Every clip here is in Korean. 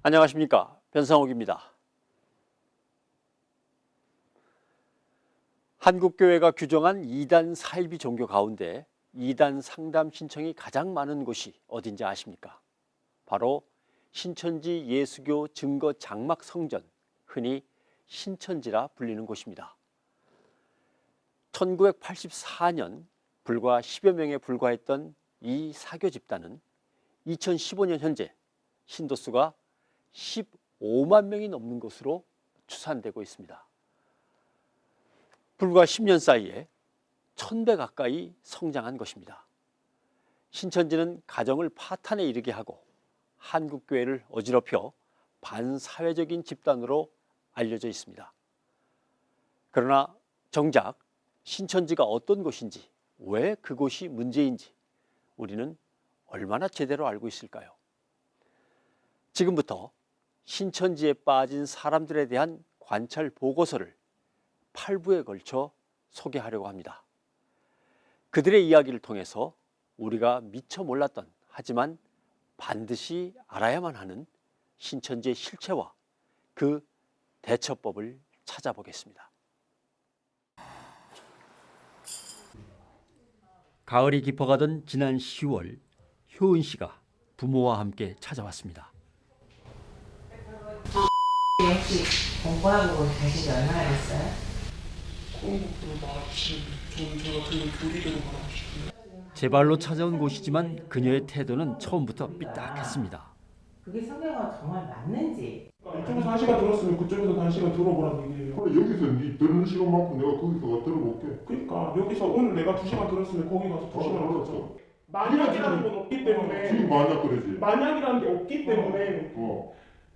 안녕하십니까, 변상욱입니다. 한국교회가 규정한 2단 사이비 종교 가운데 2단 상담 신청이 가장 많은 곳이 어딘지 아십니까? 바로 신천지 예수교 증거 장막 성전, 흔히 신천지라 불리는 곳입니다. 1984년 불과 10여 명에 불과했던 이 사교 집단은 2015년 현재 신도수가 15만 명이 넘는 것으로 추산되고 있습니다. 불과 10년 사이에 1000배 가까이 성장한 것입니다. 신천지는 가정을 파탄에 이르게 하고 한국교회를 어지럽혀 반사회적인 집단으로 알려져 있습니다. 그러나 정작 신천지가 어떤 곳인지, 왜 그곳이 문제인지 우리는 얼마나 제대로 알고 있을까요? 지금부터 신천지에 빠진 사람들에 대한 관찰 보고서를 8부에 걸쳐 소개하려고 합니다. 그들의 이야기를 통해서 우리가 미처 몰랐던, 하지만 반드시 알아야만 하는 신천지의 실체와 그 대처법을 찾아보겠습니다. 가을이 깊어가던 지난 10월, 효은 씨가 부모와 함께 찾아왔습니다. 혹시 공부하고 계신 지 얼마나 됐어요? 공부도 마치 저 같은 교리대로 말하시고요. 제 발로 찾아온 곳이지만 그녀의 태도는 처음부터 삐딱했습니다. 그게 성경과 정말 맞는지. 이쪽에서 한 시간 들었으면 그쪽에서 한 시간 들어보라는 얘기예요. 그래, 여기서 네 듣는 시간만큼 내가 거기서 들어볼게. 그러니까 여기서 오늘 내가 2시간 들었으면 거기 가서 2시간 들었죠. 만약이라는 건 없기 지금 때문에 만약 그러지. 만약이라는 게 없기 때문에 어.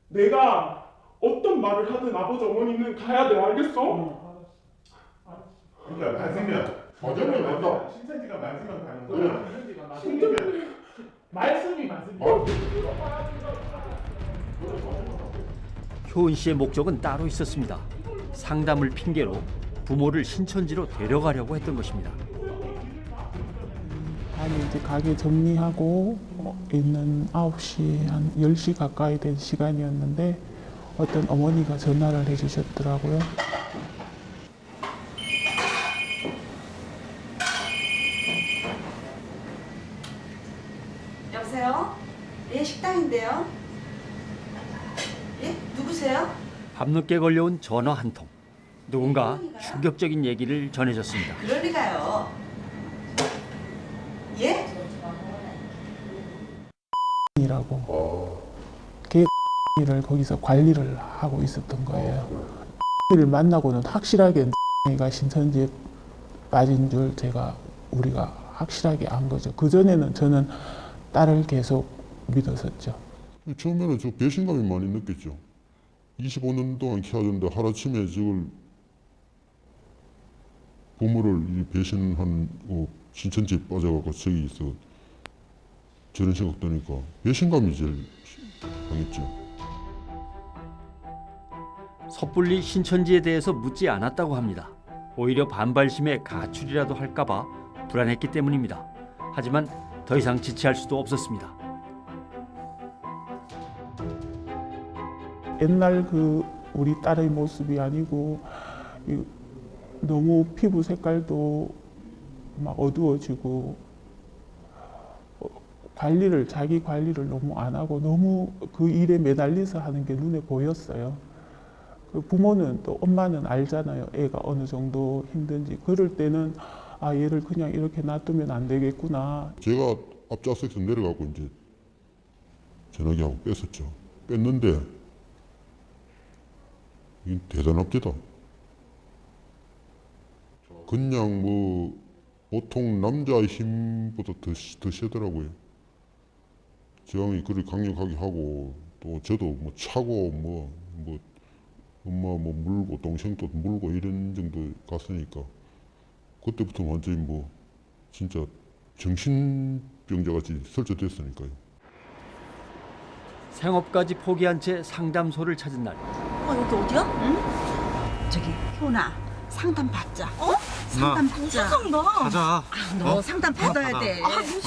내가 어떤 말을 하든 아버지 어머니는 가야 돼. 알겠어? 그러니까 말씀이야. 과정이 맞다. 신천지가 말씀만 가는 그래. 거야. 신천지가 말씀이 맞습니다. 효은 씨의 목적은 따로 있었습니다. 상담을 핑계로 부모를 신천지로 데려가려고 했던 것입니다. 아니 이제 가게 정리하고 있는 9시 한 10시 가까이 된 시간이었는데 어떤 어머니가 전화를 해주셨더라고요. 여보세요? 예, 식당인데요. 예? 누구세요? 밤늦게 걸려온 전화 한 통. 누군가 충격적인 얘기를 전해줬습니다. 그럴 리가요. 예? 이라고 개를 거기서 관리를 하고 있었던 거예요. 를 만나고는 확실하게 가 신천지에 빠진 줄 우리가 확실하게 안 거죠. 그 전에는 저는 딸을 계속 믿었었죠. 처음에는 저 배신감이 많이 느꼈죠. 25년 동안 키워줬는데 하루아침에 저걸 부모를 이 배신한 신천지에 빠져갖고 저기 있어 저런 생각 드니까 배신감이 제일 강했죠. 섣불리 신천지에 대해서 묻지 않았다고 합니다. 오히려 반발심에 가출이라도 할까봐 불안했기 때문입니다. 하지만 더 이상 지체할 수도 없었습니다. 옛날 우리 딸의 모습이 아니고 너무 피부 색깔도 막 어두워지고 자기 관리를 너무 안 하고 너무 그 일에 매달려서 하는 게 눈에 보였어요. 그 부모는 또 엄마는 알잖아요. 애가 어느 정도 힘든지. 그럴 때는 얘를 그냥 이렇게 놔두면 안 되겠구나. 제가 앞좌석에서 내려가고 이제 전화기하고 뺐었죠. 뺐는데 이게 대단합니다. 그냥 보통 남자의 힘보다 더 세더라고요. 저항이 그리 강력하게 하고 또 저도 차고 엄마 물고 동생도 물고 이런 정도 갔으니까 그때부터 완전히 진짜 정신병자같이 설치됐으니까요. 생업까지 포기한 채 상담소를 찾은 날. 여기 어디야? 응? 저기, 효나, 상담 받자. 상담 받자. 무슨 상담? 가자. 너 상담 받아야 돼. 무슨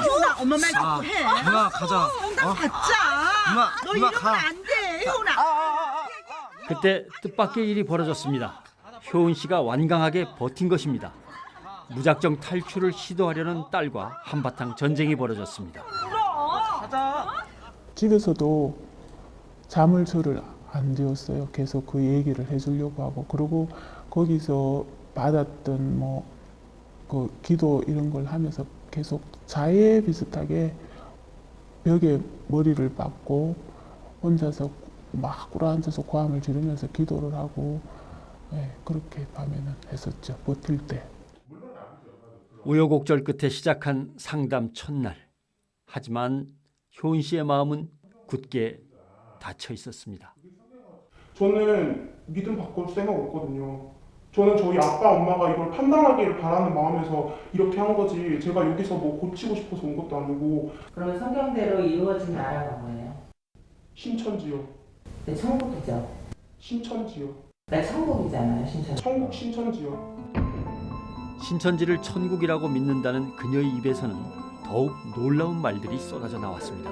효나, 엄마 말 듣고 해. 누나 가자. 상담 받자. 너 이러면 안 돼, 효은아. 그때 뜻밖의 일이 벌어졌습니다. 효은 씨가 완강하게 버틴 것입니다. 무작정 탈출을 시도하려는 딸과 한바탕 전쟁이 벌어졌습니다. 집에서도 잠을 저를 안 재웠어요. 계속 그 얘기를 해주려고 하고, 그리고 거기서 받았던 뭐 그 기도 이런 걸 하면서 계속 자해 비슷하게 벽에 머리를 박고 혼자서 막 꿇어앉아서 고함을 지르면서 기도를 하고, 그렇게 밤에는 했었죠. 버틸 때. 우여곡절 끝에 시작한 상담 첫날. 하지만 효은 씨의 마음은 굳게 닫혀 있었습니다. 저는 믿음 바꿀 생각 없거든요. 저는 저희 아빠 엄마가 이걸 판단하기를 바라는 마음에서 이렇게 한 거지 제가 여기서 뭐 고치고 싶어서 온 것도 아니고. 그러면 성경대로 이루어진 나라가 뭐예요? 신천지요. 네, 천국이죠. 신천지요. 네, 천국이잖아요, 신천지. 천국 신천지요. 신천지를 천국이라고 믿는다는 그녀의 입에서는 더욱 놀라운 말들이 쏟아져 나왔습니다.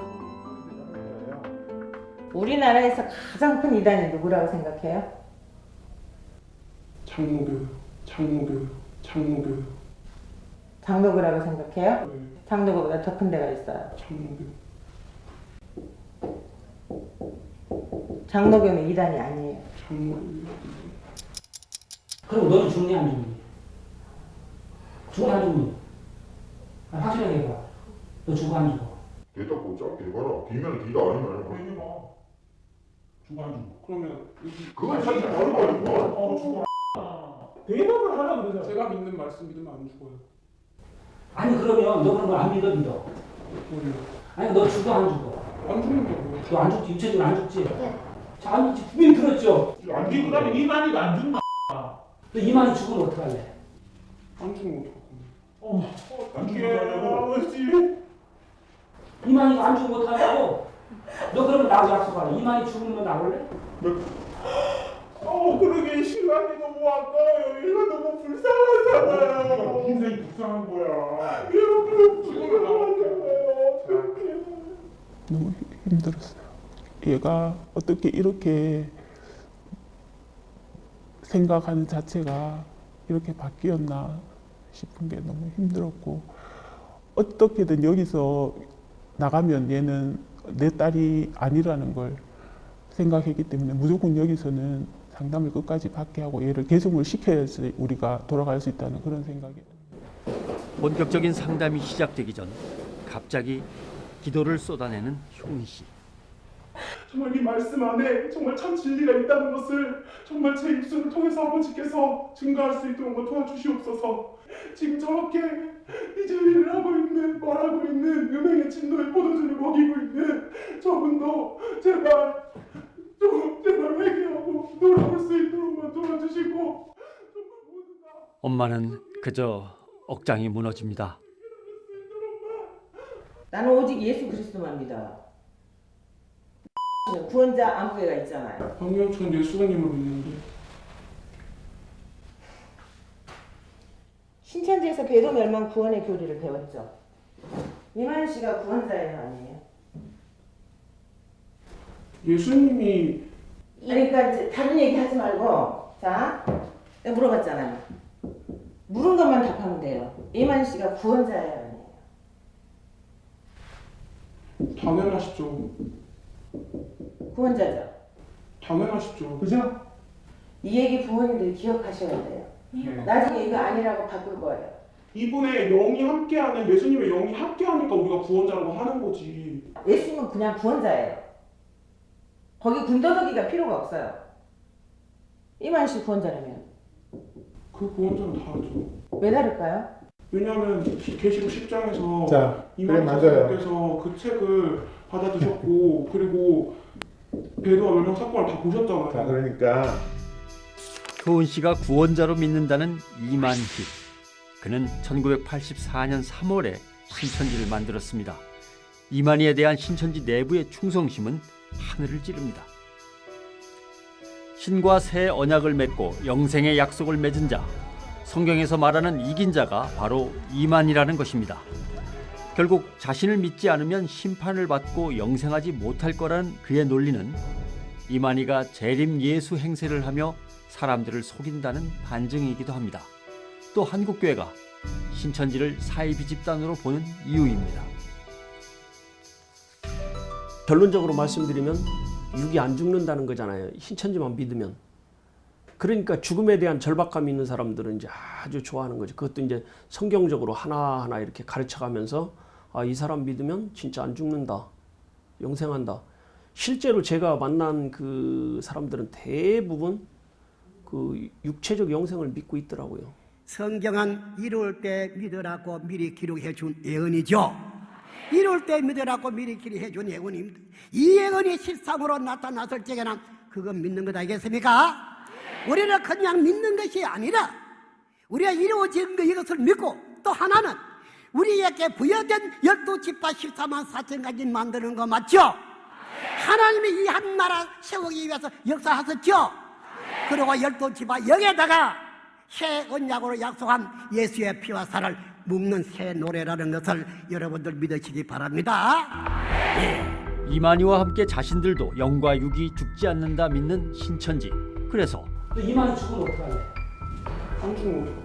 우리나라에서 가장 큰 이단이 누구라고 생각해요? 장로교. 장로교라고 생각해요? 네, 장로교보다 더 큰 데가 있어요. 장로교. 장로교는 이단이 아니에요. 장로교. 그럼 너는 죽니 안 죽니? 죽어 안 죽니? 확실하게 해봐. 너 죽어 안 죽어? 대답 못 짧게 해봐라. 뒤면 뒤다 아니면 왜냐면 죽어 안 죽어. 그러면 여기 그건 사실 다른 거 아니야? 죽어. 대답을 하라 그러잖아. 제가 믿는 말씀 믿으면 안 죽어요. 아니 그러면 너 그런 거 안 믿어 믿어. 뭐래요? 아니 너 죽어 안 죽어? 안 죽는다고요. 너 안 죽지? 육체적으로 안 죽지? 자, 안 죽지? 분명히 들었죠? 안 죽으면 이만희가 안 죽나? 너 이만희 죽으면 어떡할래? 안 죽으면 어떡하고. 안 죽냐고? 아버지. 이만희가 안 죽으면 어떡하냐고? 너 그러면 나하고 약속하래. 이만희 죽으면 나올래? 그러게 시간이 너무 아까워요. 얘가 너무 불쌍하잖아요. 인생이 불쌍한 거야. 얘가 죽으면 나왔잖아요. 너무 힘들었어요. 얘가 어떻게 이렇게 생각하는 자체가 이렇게 바뀌었나 싶은 게 너무 힘들었고, 어떻게든 여기서 나가면 얘는 내 딸이 아니라는 걸 생각했기 때문에 무조건 여기서는 상담을 끝까지 받게 하고 얘를 개종을 시켜야지 우리가 돌아갈 수 있다는 그런 생각이. 본격적인 상담이 시작되기 전 갑자기 기도를 쏟아내는 효은 씨. 정말 이 말씀 안에 정말 참 진리가 있다는 것을 정말 제 입술을 통해서 아버지께서 증거할 수 있도록 도와주시옵소서. 지금 저렇게 이제 일을 하고 있는, 말하고 있는 음행의 진도에 포도주를 먹이고 있는 저분도 제발 회개하고 돌아올 수 있도록만 도와주시고, 정말 모두 다 엄마는 그저 억장이 무너집니다. 나는 오직 예수 그리스도만 믿어요. 구원자 아무개가 있잖아요. 아니요, 전 예수님을 믿는데. 신천지에서 궤도 멸망 구원의 교리를 배웠죠. 이만희 씨가 구원자예요, 아니에요? 예수님이 그러니까 이제 다른 얘기 하지 말고, 자, 내가 물어봤잖아요. 물은 것만 답하면 돼요. 이만희 씨가 구원자예요, 아니에요? 당연하시죠. 구원자죠. 당연하시죠. 그죠? 이 얘기 부모님들이 기억하셔야 돼요. 나중에 이거 아니라고 바꿀 거예요. 이분의 영이 함께하는, 예수님의 영이 함께하니까 우리가 구원자라고 하는 거지. 예수님은 그냥 구원자예요. 거기 군더더기가 필요가 없어요. 이만희 씨 구원자라면 그 구원자는 다르죠. 왜 다를까요? 왜냐하면 계시록 10장에서 자, 그래 이만희 맞아요. 장로께서 그 책을 받아드셨고 그리고 배도와 멸망 사건을 다 보셨잖아요. 자, 그러니까 효은 씨가 구원자로 믿는다는 이만희. 그는 1984년 3월에 신천지를 만들었습니다. 이만희에 대한 신천지 내부의 충성심은 하늘을 찌릅니다. 신과 새 언약을 맺고 영생의 약속을 맺은 자, 성경에서 말하는 이긴 자가 바로 이만희라는 것입니다. 결국 자신을 믿지 않으면 심판을 받고 영생하지 못할 거라는 그의 논리는 이만희가 재림 예수 행세를 하며 사람들을 속인다는 반증이기도 합니다. 또 한국교회가 신천지를 사이비 집단으로 보는 이유입니다. 결론적으로 말씀드리면 육이 안 죽는다는 거잖아요. 신천지만 믿으면. 그러니까 죽음에 대한 절박감이 있는 사람들은 이제 아주 좋아하는 거죠. 그것도 이제 성경적으로 하나하나 이렇게 가르쳐가면서 아, 이 사람 믿으면 진짜 안 죽는다. 영생한다. 실제로 제가 만난 그 사람들은 대부분 그 육체적 영생을 믿고 있더라고요. 성경은 이룰 때 믿으라고 미리 기록해 준 예언이죠. 이룰 때 믿으라고 미리 기록해 준 예언입니다. 이 예언이 실상으로 나타났을 적에는 그건 믿는 것 아니겠습니까? 우리는 그냥 믿는 것이 아니라 우리가 이루어진 것 이것을 믿고 또 하나는 우리에게 부여된 12지파 14만 4천 가지 만드는 거 맞죠? 하나님이 이 한 나라 세우기 위해서 역사하셨죠? 그리고 12지파 여기에다가 새 언약으로 약속한 예수의 피와 살을 묵는 새 노래라는 것을 여러분들 믿으시기 바랍니다. 이만희와 함께 자신들도 영과 육이 죽지 않는다 믿는 신천지. 그래서 또 이만희 죽으면 어떡할래? 안 죽는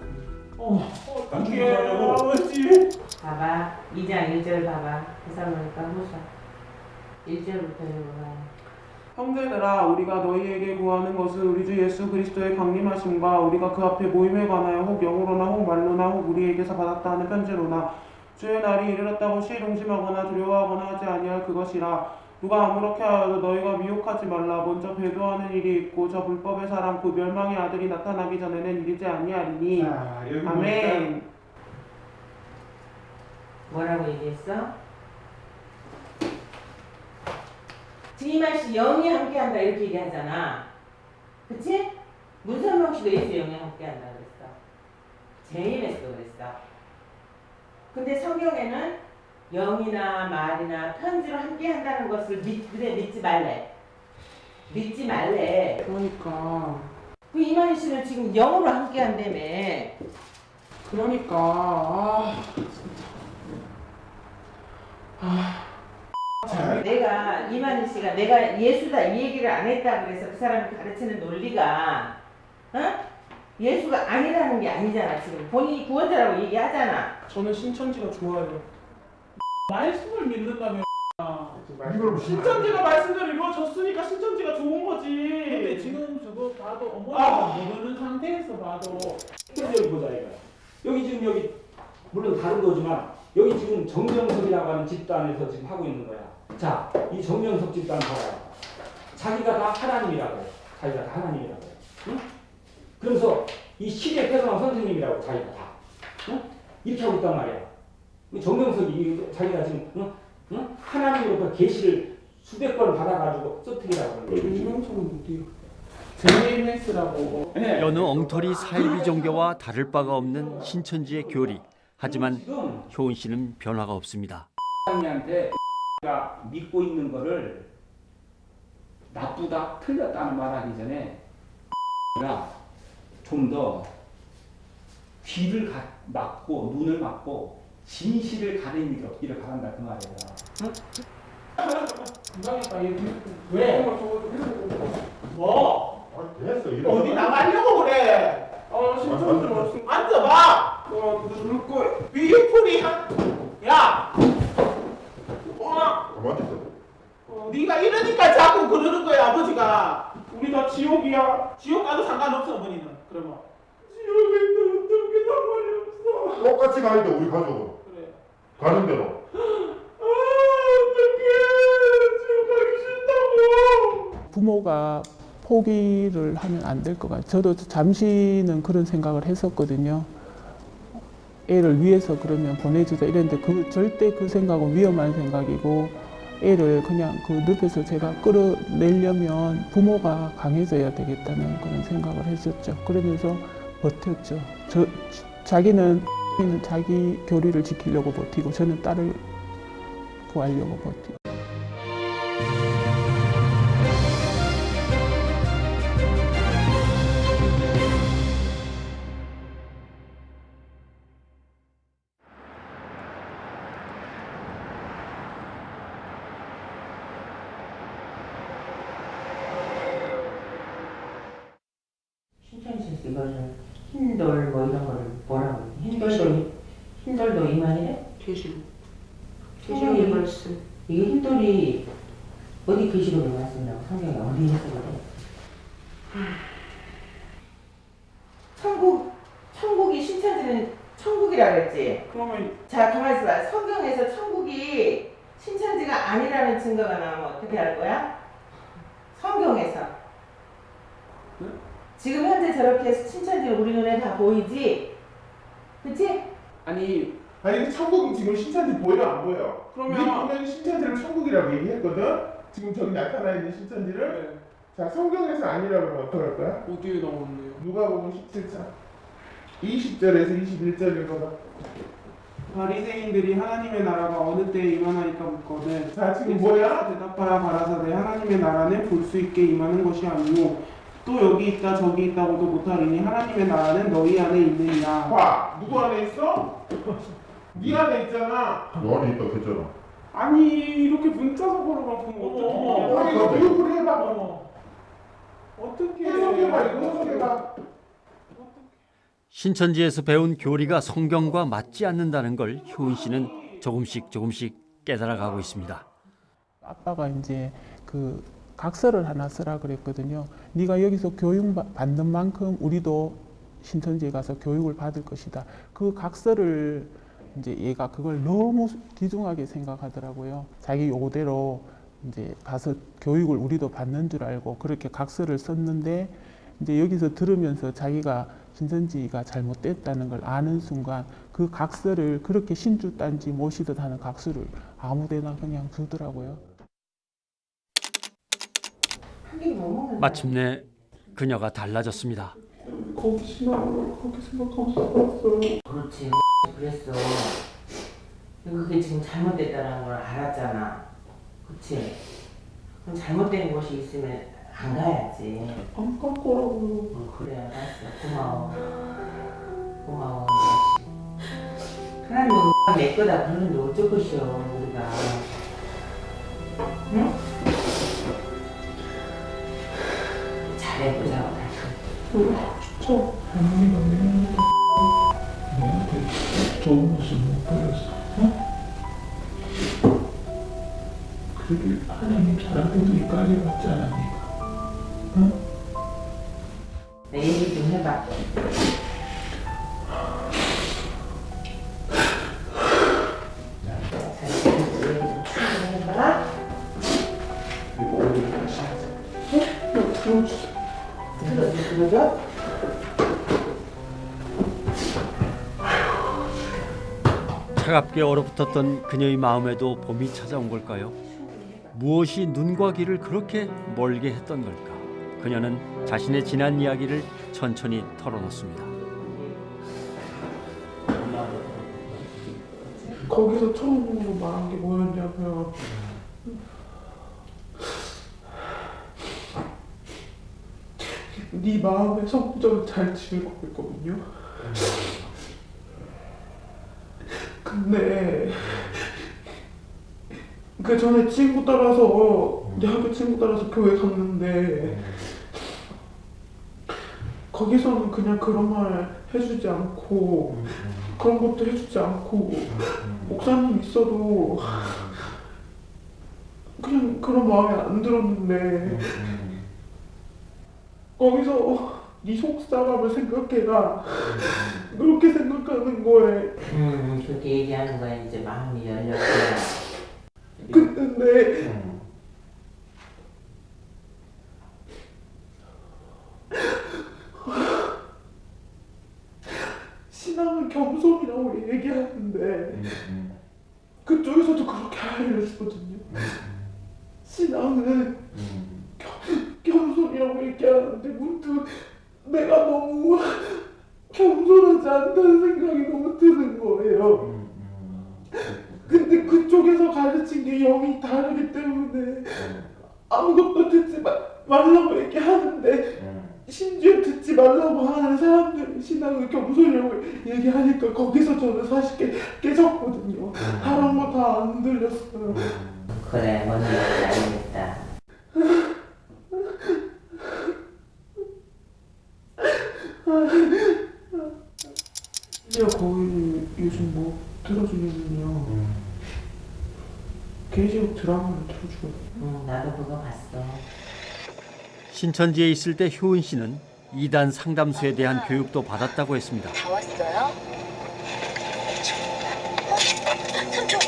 어떻게 하냐고. 아버지. 봐봐. 2장 1절 봐봐. 대사로니까 호사. 1절부터 해봐. 형제들아 우리가 너희에게 구하는 것은 우리 주 예수 그리스도의 강림하심과 우리가 그 앞에 모임에 관하여 혹 영으로나 혹 말로나 혹 우리에게서 받았다 하는 편지로나 주의 날이 이르렀다고 시동심하거나 두려워하거나 하지 아니할 그것이라. 누가 아무렇게 하여도 너희가 미혹하지 말라. 먼저 배도하는 일이 있고 저 불법의 사람 그 멸망의 아들이 나타나기 전에는 이르지 아니하리니. 아멘. 뭐라고 얘기했어? 지금 이 말씀 영이 함께한다 이렇게 얘기하잖아. 그치? 문선명 씨도 예수 영이 함께한다 그랬어. 제임에서도 그랬어. 근데 성경에는 영이나 말이나 편지로 함께한다는 것을 믿지 말래. 믿지 말래. 그러니까 그 이만희 씨는 지금 영으로 함께한다며. 그러니까 내가 이만희 씨가 내가 예수다 이 얘기를 안 했다 그래서 그 사람이 가르치는 논리가 예수가 아니라는 게 아니잖아. 지금 본인이 구원자라고 얘기하잖아. 저는 신천지가 좋아요. 말씀을 믿는다며. 이걸 신천지가 말씀대로 이루어졌으니까 신천지가 좋은 거지. 근데 지금 저거 봐도 어머니가 모르는 상태에서 봐도 여기 보자 이거. 여기 지금 여기 물론 다른 거지만 여기 지금 정명석이라고 하는 집단에서 지금 하고 있는 거야. 자, 이 정명석 집단 봐요. 자기가 다 하나님이라고 해. 자기가 다 하나님이라고 해. 응? 그래서 이 시대 패성한 선생님이라고 자기가 다. 응? 이렇게 하고 있단 말이야. 정명석이 자기가 지금 응? 하나님으로부터 계시를 수백 번 받아가지고 서특이라고 하는 거예요. 유명성은 어디요? JMS라고. 여느 엉터리 사이비 종교와 다를 바가 없는 신천지의 교리. 하지만 효은 씨는 변화가 없습니다. 사람한테 가 믿고 있는 거를 나쁘다, 틀렸다는 말하기 전에 좀 더 귀를 막고 눈을 막고 진실을 가리기를 바란다 그 말이야. 금방했다 얘. 왜? 뭐? 됐어. 어디 나가려고 그래? 신천지 말씀 앉아봐. 누를 거야. 비유풀이 야. 가만히 있어. 네가 이러니까 자꾸 그러는 거야 아버지가. 우리 다 지옥이야. 지옥 가도 상관없어 어머니는. 그러면 지옥에 있는 어떻게 상관이 없어. 똑같이 가야 돼 우리 가족은. 그래. 가는 대로. 어떡해. 지옥 가기 싫다고. 부모가 포기를 하면 안 될 것 같아요. 저도 잠시는 그런 생각을 했었거든요. 애를 위해서 그러면 보내주자 이랬는데 절대 그 생각은 위험한 생각이고 애를 그냥 그 늪에서 제가 끌어내려면 부모가 강해져야 되겠다는 그런 생각을 했었죠. 그러면서 버텼죠. 자기는 자기 교리를 지키려고 버티고 저는 딸을 구하려고 버티고. 이거를 흰돌 뭐 이런 거를 뭐라고 해? 흰돌도 이만이래? 계시록. 계시록의 말씀. 이게 흰돌이 어디 계시록의 말씀이라고 성경에 어디 해석을 해? 천국이 신천지는 천국이라 그랬지? 그러면 자, 가만히 있어봐. 성경에서 천국이 신천지가 아니라는 증거가 나오면 어떻게 할 거야? 성경에서. 네? 지금 현재 저렇게 신천지 우리 눈에 다 보이지? 그치? 아니 아니 천국은 지금 신천지 보여 안 보여? 그러면- 우리 분명히 신천지를 천국이라고 얘기했거든. 지금 저기 나타나 있는 신천지를. 네. 자 성경에서 아니라고 그러면 어떡할 거야? 어디에 나오는데요? 누가복음 17장 20절에서 21절 읽어봐. 바리새인들이 하나님의 나라가 어느 때에 임하나이까 묻거든. 자 지금 뭐야? 대답하여 가라사대 하나님의 나라는 볼 수 있게 임하는 것이 아니오 또 여기 있다 저기 있다고도 못하리니 하나님의 나라는 너희 안에 있느니라. 봐 누구 안에 있어? 네 안에 있잖아. 너 안에 있다 했잖아. 아니 이렇게 문자적으로만 보면 아니 이거 교육을 해봐. 어떻게 해석해봐 이거 해석해봐. 신천지에서 배운 교리가 성경과 맞지 않는다는 걸 효은 씨는 조금씩 깨달아가고 있습니다. 아빠가 이제 그 각서를 하나 쓰라 그랬거든요. 네가 여기서 교육 받는 만큼 우리도 신천지에 가서 교육을 받을 것이다. 그 각서를 이제 얘가 그걸 너무 귀중하게 생각하더라고요. 자기 요대로 이제 가서 교육을 우리도 받는 줄 알고 그렇게 각서를 썼는데 이제 여기서 들으면서 자기가 신천지가 잘못됐다는 걸 아는 순간 그 각서를 그렇게 신주단지 모시듯 하는 각서를 아무데나 그냥 두더라고요. 마침내 그녀가 달라졌습니다. 거기 지나가고 거기 생각하고 살았어요. 그렇지. 그랬어. 그게 지금 잘못됐다는 걸 알았잖아. 그치? 그럼 잘못된 것이 있으면 안 가야지. 안 갈 거라고요. 그래, 알았어. 고마워. 고마워. 하나님은 내 거다 그러는데 어쩔 것이요, 우리가. 응? 잘해보자. 진짜 할머니가 내한테 좋은 모습 못 보였어. 어? 그래도 하나님 잘하고도 이까지 왔지 않았니까. 응? 내 얘기 좀 해봐. 들어줘? 차갑게 얼어붙었던 그녀의 마음에도 봄이 찾아온 걸까요? 무엇이 눈과 귀를 그렇게 멀게 했던 걸까? 그녀는 자신의 지난 이야기를 천천히 털어놓습니다. 거기서 처음으로 말한 게 뭐였냐면 네 마음의 성적을 잘 지내고 있거든요. 근데 그 전에 친구 따라서 내 학교 친구 따라서 교회 갔는데 거기서는 그냥 그런 말 해주지 않고 그런 것도 해주지 않고 목사님 있어도 그냥 그런 마음이 안 들었는데 거기서 네 속사람을 생각해라 그렇게 생각하는 거에 그렇게 얘기하는 거야. 이제 마음이 열렸어요. 근데 신앙은 겸손이라고 얘기하는데 그쪽에서도 그렇게 알려주거든요. 신앙은 겸손이라고 얘기하는데 문득 내가 너무 겸손하지 않다는 생각이 너무 드는 거예요. 근데 그쪽에서 가르친 게 영이 다르기 때문에 아무것도 듣지 말라고 얘기하는데 심지어 듣지 말라고 하는 사람들이 신앙을 겸손이라고 얘기하니까 거기서 저는 사실 깨졌거든요. 다른 거 다 안 들렸어요. 그래, 뭔지 알겠다. 요즘 뭐 틀어주냐면요. 개지옥 드라마를 틀어주거든요. 나도 그거 봤어. 신천지에 있을 때 효은 씨는 이단 상담소에 대한 교육도 받았다고 했습니다. 다 왔어요? 삼촌.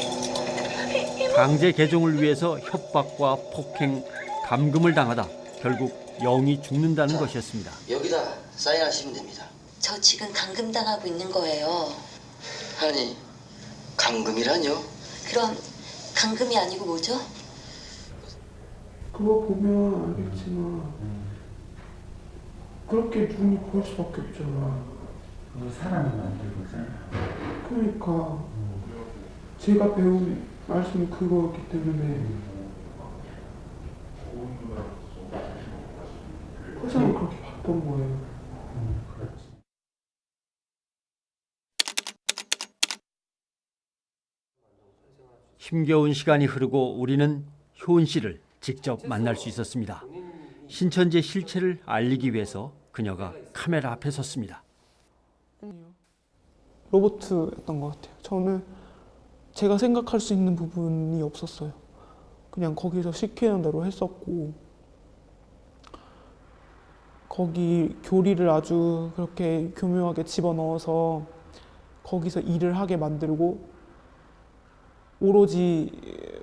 강제 개종을 위해서 협박과 폭행, 감금을 당하다 결국 영이 죽는다는 것이었습니다. 여기다 사인하시면 됩니다. 저 지금 감금당하고 있는 거예요. 아니, 감금이라뇨? 그럼 감금이 아니고 뭐죠? 그거 보면 알겠지만 그렇게 눈이 보일 수밖에 없잖아. 그거 사람이 만들고 있잖아. 그러니까 제가 배운 말씀이 그거였기 때문에 세상을 그렇게 봤던 거예요. 힘겨운 시간이 흐르고 우리는 효은 씨를 직접 만날 수 있었습니다. 신천지의 실체를 알리기 위해서 그녀가 카메라 앞에 섰습니다. 로봇이었던 것 같아요. 저는 제가 생각할 수 있는 부분이 없었어요. 그냥 거기서 시키는 대로 했었고 거기 교리를 아주 그렇게 교묘하게 집어넣어서 거기서 일을 하게 만들고 오로지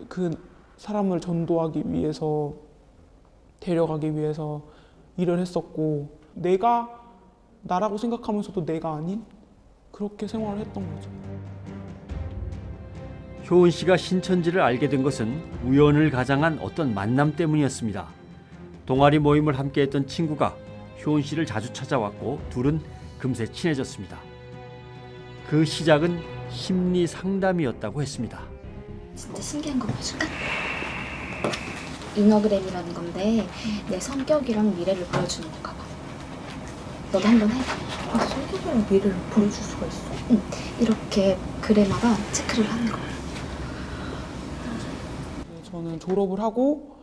그 사람을 전도하기 위해서 데려가기 위해서 일을 했었고 내가 나라고 생각하면서도 내가 아닌 그렇게 생활을 했던 거죠. 효은 씨가 신천지를 알게 된 것은 우연을 가장한 어떤 만남 때문이었습니다. 동아리 모임을 함께했던 친구가 효은 씨를 자주 찾아왔고 둘은 금세 친해졌습니다. 그 시작은 심리 상담이었다고 했습니다. 진짜 신기한 거 보여줄까? 이너그램이라는 건데 내 성격이랑 미래를 보여주는 건가 봐. 너도 한번 해. 성격이랑 미래를 보여줄 수가 있어? 응. 이렇게 그래마가 체크를 하는 거야. 저는 졸업을 하고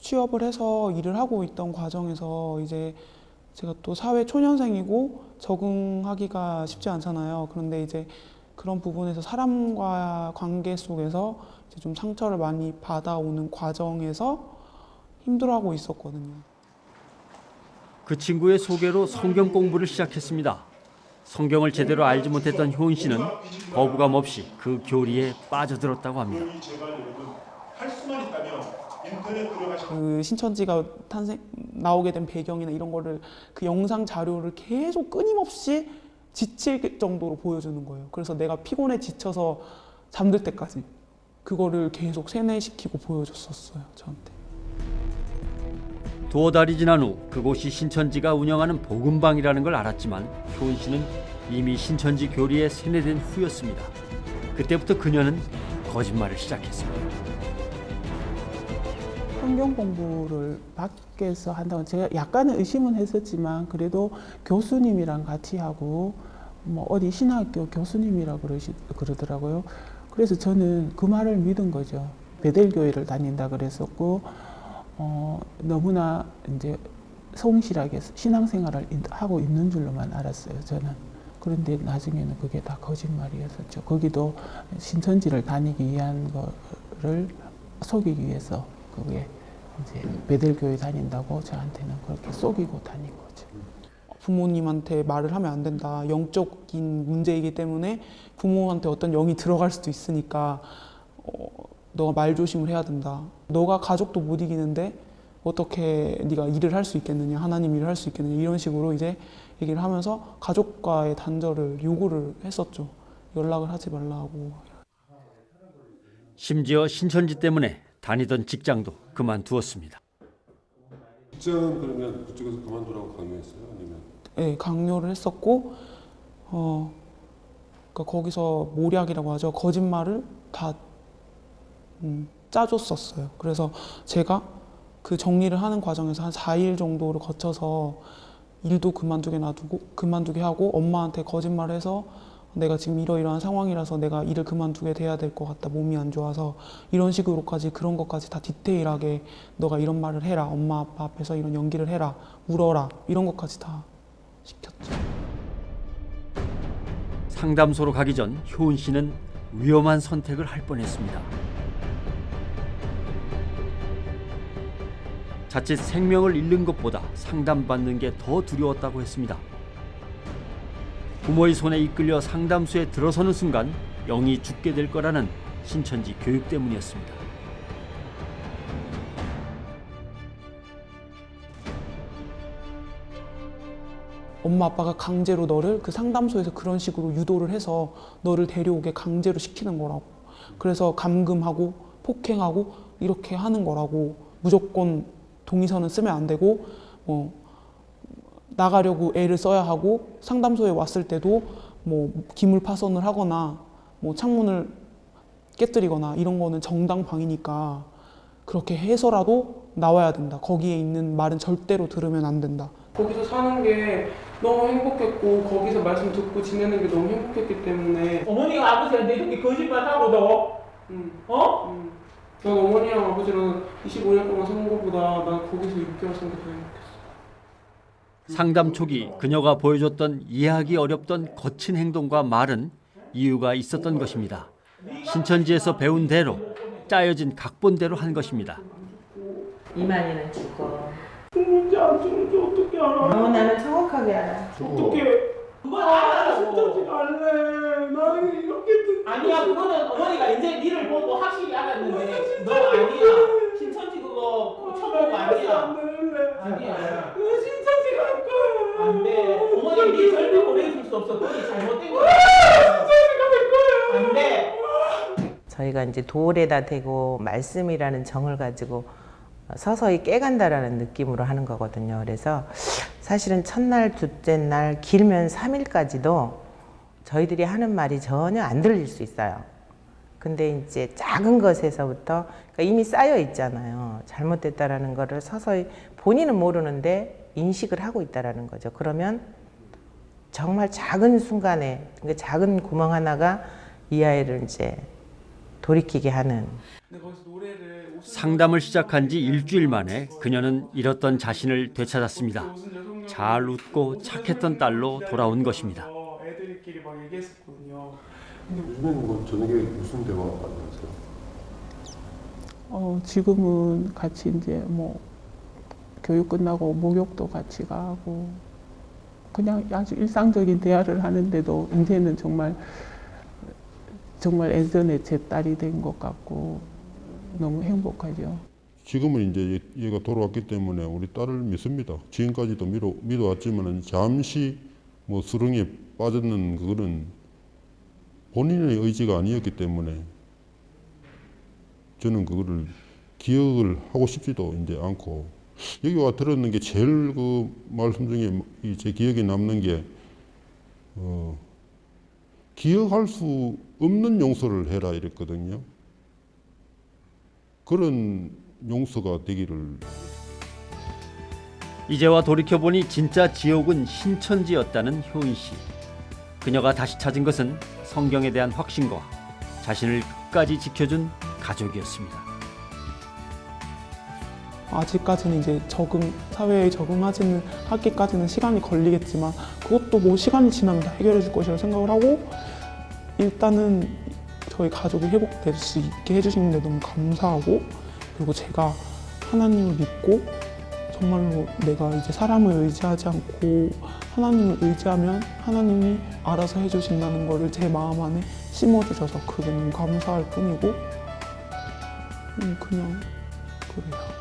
취업을 해서 일을 하고 있던 과정에서 이제 제가 또 사회 초년생이고 적응하기가 쉽지 않잖아요. 그런데 이제 그런 부분에서 사람과 관계 속에서 이제 좀 상처를 많이 받아오는 과정에서 힘들어하고 있었거든요. 그 친구의 소개로 성경 공부를 시작했습니다. 성경을 제대로 알지 못했던 효은 씨는 거부감 없이 그 교리에 빠져들었다고 합니다. 그 신천지가 나오게 된 배경이나 이런 거를 그 영상 자료를 계속 끊임없이 지칠 정도로 보여주는 거예요. 그래서 내가 피곤해 지쳐서 잠들 때까지 그거를 계속 세뇌시키고 보여줬었어요, 저한테. 두어 달이 지난 후 그곳이 신천지가 운영하는 복음방이라는 걸 알았지만 효은 씨는 이미 신천지 교리에 세뇌된 후였습니다. 그때부터 그녀는 거짓말을 시작했습니다. 성경 공부를 밖에서 한다고 제가 약간은 의심은 했었지만 그래도 교수님이랑 같이 하고 뭐 어디 신학교 교수님이라고 그러더라고요. 그래서 저는 그 말을 믿은 거죠. 베델교회를 다닌다 그랬었고 너무나 이제 성실하게 신앙생활을 하고 있는 줄로만 알았어요, 저는. 그런데 나중에는 그게 다 거짓말이었었죠. 거기도 신천지를 다니기 위한 거를 속이기 위해서 그게 이제 베델교회 다닌다고 저한테는 그렇게 속이고 다닌 거죠. 부모님한테 말을 하면 안 된다. 영적인 문제이기 때문에 부모한테 어떤 영이 들어갈 수도 있으니까 너가 말 조심을 해야 된다. 너가 가족도 못 이기는데 어떻게 네가 일을 할 수 있겠느냐, 하나님 일을 할 수 있겠느냐 이런 식으로 이제 얘기를 하면서 가족과의 단절을 요구를 했었죠. 연락을 하지 말라고. 심지어 신천지 때문에 다니던 직장도 그만두었습니다. 직장은 그러면 그쪽에서 그만두라고 강요했어요? 아니면? 네, 강요를 했었고 그러니까 거기서 모략이라고 하죠. 거짓말을 다 짜줬었어요. 그래서 제가 그 정리를 하는 과정에서 한 4일 정도를 거쳐서 일도 그만두게 하고 엄마한테 거짓말을 해서 내가 지금 이러이러한 상황이라서 내가 일을 그만두게 돼야 될 것 같다. 몸이 안 좋아서 이런 식으로까지 그런 것까지 다 디테일하게 너가 이런 말을 해라. 엄마 아빠 앞에서 이런 연기를 해라. 울어라. 이런 것까지 다 시켰죠. 상담소로 가기 전 효은 씨는 위험한 선택을 할 뻔했습니다. 자칫 생명을 잃는 것보다 상담받는 게 더 두려웠다고 했습니다. 부모의 손에 이끌려 상담소에 들어서는 순간 영이 죽게 될 거라는 신천지 교육 때문이었습니다. 엄마 아빠가 강제로 너를 그 상담소에서 그런 식으로 유도를 해서 너를 데려오게 강제로 시키는 거라고. 그래서 감금하고 폭행하고 이렇게 하는 거라고. 무조건 동의서는 쓰면 안 되고 나가려고 애를 써야 하고 상담소에 왔을 때도 기물 파손을 하거나 창문을 깨뜨리거나 이런 거는 정당방위니까 그렇게 해서라도 나와야 된다. 거기에 있는 말은 절대로 들으면 안 된다. 거기서 사는 게 너무 행복했고 거기서 말씀 듣고 지내는 게 너무 행복했기 때문에 어머니가 아버지한테 이렇게 거짓말하고도 난 어머니랑 아버지랑 25년 동안 산 것보다 난 거기서 6개월 산 게 더 행복했어. 상담 초기 그녀가 보여줬던 이해하기 어렵던 거친 행동과 말은 이유가 있었던 것입니다. 신천지에서 배운 대로 짜여진 각본대로 한 것입니다. 이만희는 죽어. 죽는지 안 죽는지 어떻게 알아? 나는 정확하게 알아. 어떻게? 그건 알아라고. 진짜지 갈래. 나는 이렇게 아니야, 그거는 어머니가 이제 니를 보고 확실히 알았는데 너 아니야. 신천지 그거 쳐보고 아니야. 아니야. 신천지 갈 거야. 안 돼. 어머니 니 절대 보내줄 수 없어. 그게 잘못된 거야. 신천지 갈 거야. 안 돼. 저희가 이제 돌에다 대고 말씀이라는 정을 가지고 서서히 깨간다라는 느낌으로 하는 거거든요. 그래서 사실은 첫날, 둘째 날, 길면 3일까지도 저희들이 하는 말이 전혀 안 들릴 수 있어요. 근데 이제 작은 것에서부터 그러니까 이미 쌓여 있잖아요. 잘못됐다라는 거를 서서히 본인은 모르는데 인식을 하고 있다라는 거죠. 그러면 정말 작은 순간에 그러니까 작은 구멍 하나가 이 아이를 이제 돌이키게 하는. 상담을 시작한 지 일주일 만에 그녀는 잃었던 자신을 되찾았습니다. 잘 웃고 착했던 딸로 돌아온 것입니다. 애들끼리 막 얘기했었거든요. 요즘에는 저녁에 무슨 대화 하면서요? 지금은 같이 이제 교육 끝나고 목욕도 같이 가고 그냥 아주 일상적인 대화를 하는데도 이제는 정말 예전에 제 딸이 된 것 같고 너무 행복하죠. 지금은 이제 얘가 돌아왔기 때문에 우리 딸을 믿습니다. 지금까지도 믿어왔지만은 잠시 수렁에 빠졌는 그거는 본인의 의지가 아니었기 때문에 저는 그거를 기억을 하고 싶지도 이제 않고 여기 와 들었는 게 제일 그 말씀 중에 제 기억에 남는 게 기억할 수 없는 용서를 해라 이랬거든요. 그런 용서가 되기를. 이제와 돌이켜보니 진짜 지옥은 신천지였다는 효은 씨. 그녀가 다시 찾은 것은 성경에 대한 확신과 자신을 끝까지 지켜준 가족이었습니다. 아직까지는 이제 사회에 적응하지는 하기까지는 시간이 걸리겠지만 그것도 시간이 지나면 다 해결해 줄 것이라고 생각을 하고 일단은 저희 가족이 회복될 수 있게 해주시는 데 너무 감사하고 그리고 제가 하나님을 믿고 정말로 내가 이제 사람을 의지하지 않고 하나님을 의지하면 하나님이 알아서 해주신다는 거를 제 마음 안에 심어주셔서 그게 너무 감사할 뿐이고 그냥 그래요.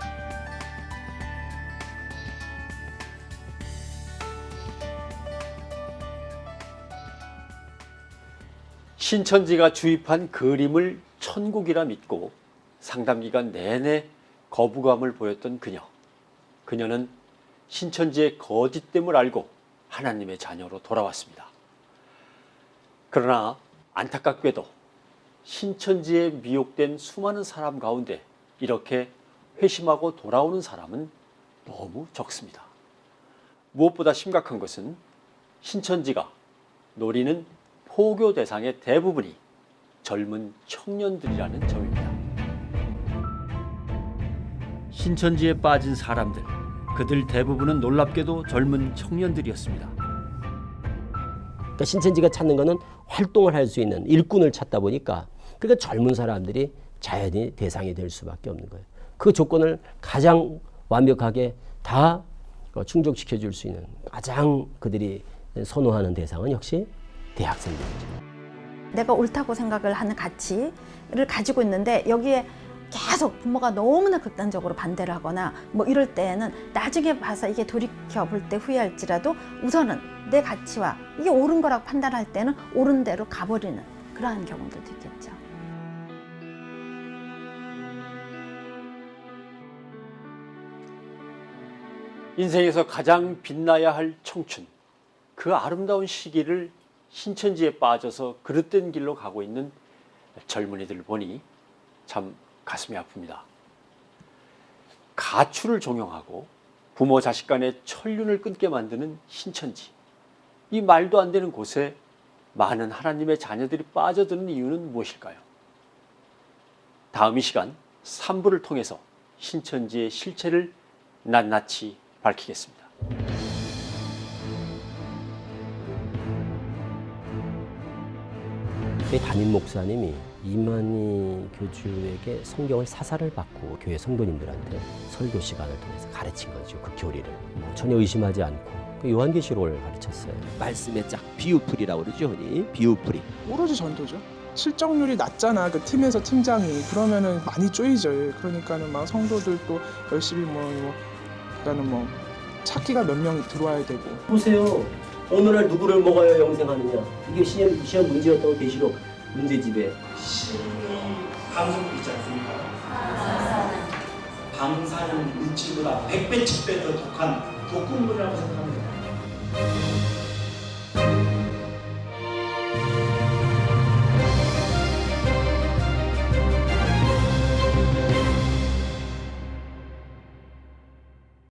신천지가 주입한 그림을 천국이라 믿고 상담기간 내내 거부감을 보였던 그녀. 그녀는 신천지의 거짓됨을 알고 하나님의 자녀로 돌아왔습니다. 그러나 안타깝게도 신천지에 미혹된 수많은 사람 가운데 이렇게 회심하고 돌아오는 사람은 너무 적습니다. 무엇보다 심각한 것은 신천지가 노리는 포교 대상의 대부분이 젊은 청년들이라는 점입니다. 신천지에 빠진 사람들, 그들 대부분은 놀랍게도 젊은 청년들이었습니다. 그러니까 신천지가 찾는 거는 활동을 할 수 있는 일꾼을 찾다 보니까 그러니까 젊은 사람들이 자연히 대상이 될 수밖에 없는 거예요. 그 조건을 가장 완벽하게 다 충족시켜 줄 수 있는 가장 그들이 선호하는 대상은 역시 대학생들이죠. 내가 옳다고 생각을 하는 가치를 가지고 있는데 여기에 계속 부모가 너무나 극단적으로 반대를 하거나 뭐 이럴 때에는 나중에 봐서 이게 돌이켜 볼 때 후회할지라도 우선은 내 가치와 이게 옳은 거라고 판단할 때는 옳은 대로 가버리는 그러한 경우들도 있겠죠. 인생에서 가장 빛나야 할 청춘, 그 아름다운 시기를 신천지에 빠져서 그릇된 길로 가고 있는 젊은이들을 보니 참 가슴이 아픕니다. 가출을 종용하고 부모 자식 간의 천륜을 끊게 만드는 신천지, 이 말도 안 되는 곳에 많은 하나님의 자녀들이 빠져드는 이유는 무엇일까요? 다음 이 시간 3부를 통해서 신천지의 실체를 낱낱이 밝히겠습니다. 저희 담임 목사님이 이만희 교주에게 성경을 사사를 받고 교회 성도님들한테 설교 시간을 통해서 가르친 거죠. 그 교리를 전혀 의심하지 않고 그 요한계시록을 가르쳤어요. 말씀의 짝 비유풀이라고 그러죠, 흔히 비유풀이. 오로지 전도죠. 실적률이 낮잖아, 그 팀에서 팀장이. 그러면은 많이 쪼이죠. 그러니까는 막 성도들도 열심히 그러니까는 찾기가 몇 명이 들어와야 되고. 보세요. 어느 날 누구를 먹어야 영생하느냐. 이게 시험 문제였다고 계시록 문제집에. 방송 있지 않습니까? 방사능 물질보다 100배, 1000배 더 독한 독극물이라고